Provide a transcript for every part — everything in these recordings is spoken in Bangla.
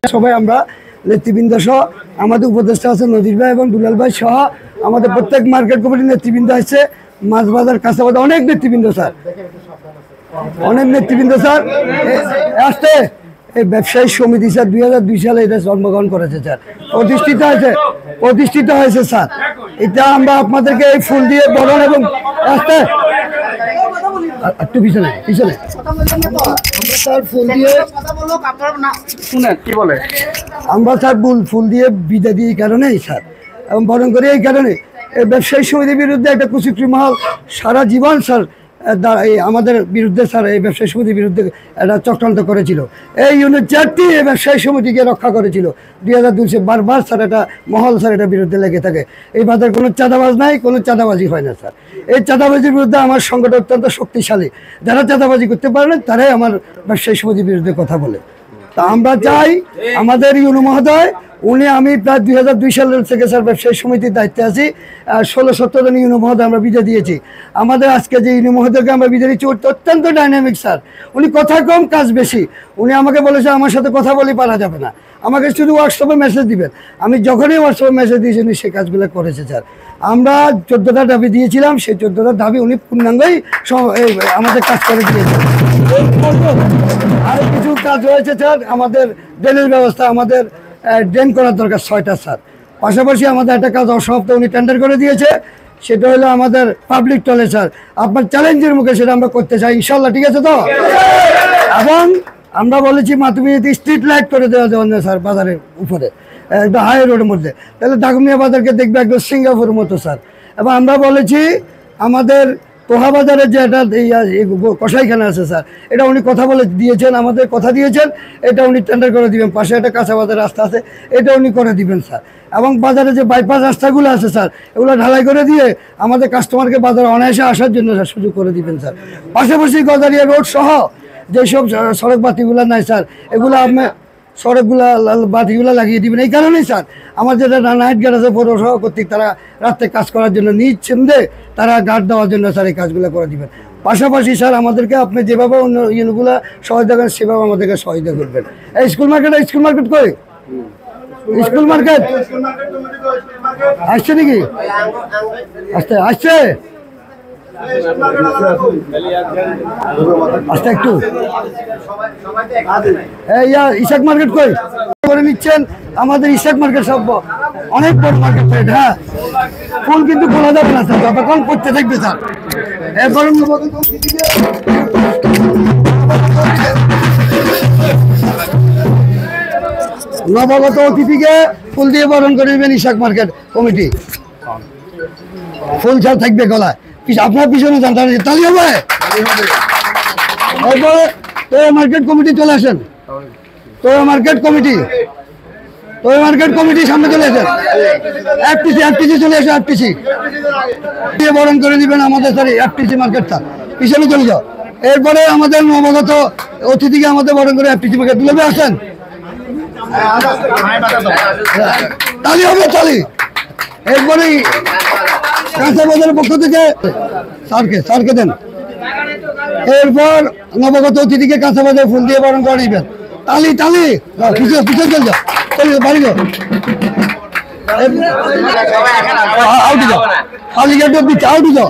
সবাই আমরা নেতৃবৃন্দ সহ আমাদের উপদেষ্টা আছে নজির ভাই এবং দুলাল ভাই সহ আমাদের প্রত্যেক মার্কেট কমিটির নেতৃবৃন্দ আছে, মাছ বাজার কাঁচা বাজার অনেক নেতৃবৃন্দ স্যার, অনেক নেতৃবৃন্দ স্যার আসতে। এই ব্যবসায়ী সমিতি স্যার 2002 সালে এটা জন্মগ্রহণ করেছে স্যার, প্রতিষ্ঠিত হয়েছে স্যার। এটা আমরা আপনাদেরকে এই ফুল দিয়ে বরণ এবং আসতে একটু পিছনে স্যার ফুল দিয়ে শুনেন কি বলে, আমরা স্যার ফুল দিয়ে বিদায় দিই কারণেই স্যার এবং বরণ করি এই কারণে এই ব্যবসায়ী সমিতির বিরুদ্ধে একটা কুচক্রী মহল সারা জীবন স্যার আমাদের বিরুদ্ধে স্যার এই ব্যবসায়ী সমিতির বিরুদ্ধে একটা চক্রান্ত করেছিল। এই ইউনিট 4টি এই ব্যবসায়ী সমিতিকে রক্ষা করেছিল 2002 বারবার স্যার এটা মহল স্যার এটার বিরুদ্ধে লেগে থাকে। এই বাজার কোনো চাঁদাবাজ নাই, কোনো চাঁদাবাজি হয় না স্যার। এই চাঁদাবাজির বিরুদ্ধে আমার সংগঠন অত্যন্ত শক্তিশালী, যারা চাঁদাবাজি করতে পারে না তারাই আমার ব্যবসায়ী সমিতির বিরুদ্ধে কথা বলে। তা আমরা চাই আমাদের ইউনো মহোদয় আমি প্রায় 2002 সালের থেকে স্যার ব্যবসায়ী সমিতির দায়িত্বে আছি, 16-17 জন ইউনো মহোদয় আমরা বিদায় দিয়েছি। আমাদের আজকে যে ইউনো মহোদয়কে আমরা বিদায় দিচ্ছি অত্যন্ত ডাইনামিক স্যার, উনি কথা কম কাজ বেশি। উনি আমাকে বলেছে আমার সাথে কথা বলে পারা যাবে না, আমাকে শুধু হোয়াটসঅ্যাপে মেসেজ দিবেন। আমি যখনই হোয়াটসঅ্যাপে মেসেজ দিয়েছি উনি সেই কাজগুলো করেছে স্যার। আমরা 14টা দাবি দিয়েছিলাম, সেই 14টা দাবি উনি পূর্ণাঙ্গই আমাদের কাজ করে দিয়েছেন। আরও কিছু কাজ রয়েছে স্যার, আমাদের ড্রেনের ব্যবস্থা, আমাদের ড্রেন করার দরকার 6টা স্যার। পাশাপাশি আমাদের একটা কাজ অসমাপ্ত উনি টেন্ডার করে দিয়েছে, সেটা হলো আমাদের পাবলিক টয়লেট স্যার। আপনার চ্যালেঞ্জের মুখে সেটা আমরা করতে চাই ইনশাল্লাহ, ঠিক আছে তো? এবং আমরা বলেছি তুমি যদি স্ট্রিট লাইট করে দেওয়া যাবে স্যার বাজারের উপরে, একটা হাই রোডের মধ্যে, তাহলে দাগমিয়া বাজারকে দেখবে একদম সিঙ্গাপুরের মতো স্যার। এবং আমরা বলেছি আমাদের তোহা বাজারে যে একটা কষাইখানা আছে স্যার, এটা উনি কথা বলে দিয়েছেন, আমাদের কথা দিয়েছেন, এটা উনি টেন্ডার করে দিবেন। পাশে একটা কাঁচা বাজার রাস্তা আছে, এটা উনি করে দিবেন স্যার। এবং বাজারে যে বাইপাস রাস্তাগুলো আছে স্যার, এগুলো ঢালাই করে দিয়ে আমাদের কাস্টমারকে বাজারে অনায়াসে আসার জন্য স্যার সুযোগ করে দিবেন স্যার। পাশাপাশি গজারিয়া রোড সহ যেসব সড়ক বাতিগুলো নাই স্যার, এগুলো আপনি সড়কগুলা বাতিগুলো লাগিয়ে দিবেন। এই কারণেই স্যার আমার যেটা নাইট গার্ড আছে পৌরসভা কর্তৃক, তারা রাত্রে কাজ করার জন্য নিজ ছন্দে তারা গার্ড দেওয়ার জন্য স্যার এই কাজগুলো করে দিবেন। পাশাপাশি স্যার আমাদেরকে আপনি যেভাবে অন্য ইউনিটগুলো সহায়তা করেন সেভাবে আমাদেরকে সহায়তা করবেন। এই স্কুল মার্কেট কই? স্কুল মার্কেট আসছে নাকি? আসছে আচ্ছা একটু ইশাক মার্কেট কই করে নিচ্ছেন? আমাদের ইশাক মার্কেট সব অনেক বড় মার্কেট, হ্যাঁ ফোন কিন্তু খোলা যাবে না স্যার, যতক্ষণ করতে থাকবে স্যার। এরপর নবাগত অতিথিকে ফুল দিয়ে বরণ করে নেবেন ইশাক মার্কেট কমিটি। ফুল ছাড় থাকবে গলায়, আপনার পিছনে জানতে তালি হবে। এরপরে তোয়া মার্কেট কমিটি চলে আসেন, তোয়া মার্কেট কমিটি সামনে চলে আসেন। এফটিসি চলে আসে, এফটিসি দিয়ে বরণ করে দিবেন আমাদের স্যার এফটিসি মার্কেটটা, পিছনে চলে যাও। এরপরে আমাদের নবাগত অতিথিকে আমাদের বরণ করে এফটিসি মার্কেট তুলে আসেন, তালি হবে তালি। এরপরে কাঁচা বাজারের পক্ষ থেকে স্যারকে দেন। এরপর নবাগত অতিথিকে কাঁচা বাজার ফুল দিয়ে বরণ করে নিবেন। তালি পিছনে চল যাও, বাড়ি যাও, কালীঘাটে দিচ্ছে আউটি যাও।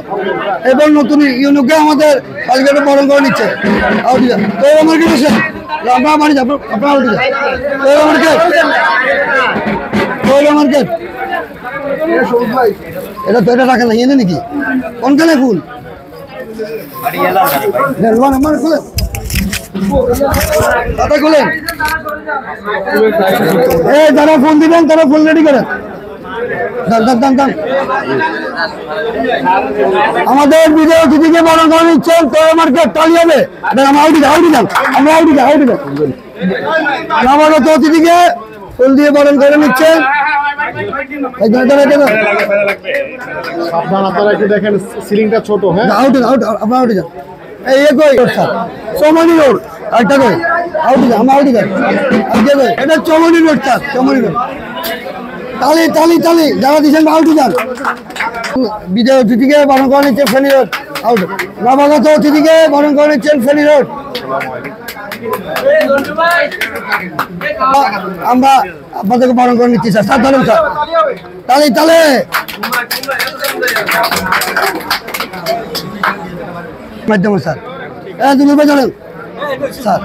এবার নতুন ইউনিকে আমাদের কালীঘাটে বরণ করে নিচ্ছে, আউটি যাও। তো আমার কি বলছেন আপনার বাড়ি যাও, আপনার আউটি যাও। মার্কেট এটা তো এটা রাখা নাই এনে নাকি? কোনখানে ফুল খুলেন? যারা ফুল দিবেন তারা ফুল রেডি করেন। আমাদের বিজয় অতিথিকে বরণ করে নিচ্ছেন তোয়া মার্কেট, তালি হবে। আমরা আউটি যাই। নবাগত অতিথিকে ফুল দিয়ে বরণ করে নিচ্ছেন। আপনারা একটু দেখেন সিলিংটা ছোট, হ্যাঁ আপনার আউটি যান। এই কই চমনি রোড একটা কই আউটি যান, আমরা আউটি যাই। এটা চমনি রোড স্যার, চমনি রোড। তালি যারা দিচ্ছেন আউটি যান। বিজয় অতিথিকে বরণ করে নিচ্ছেন ফেনী রোড, আউট। নবাগত অতিথিকে বরণ করে নিচ্ছেন ফেনী রোড। আমরা আপনাদেরকে বরণ করে নিচ্ছি স্যার। স্যার ধরুন স্যার, তালে তালে মাধ্যম স্যার। হ্যাঁ দুলু ভাই ধরেন স্যার।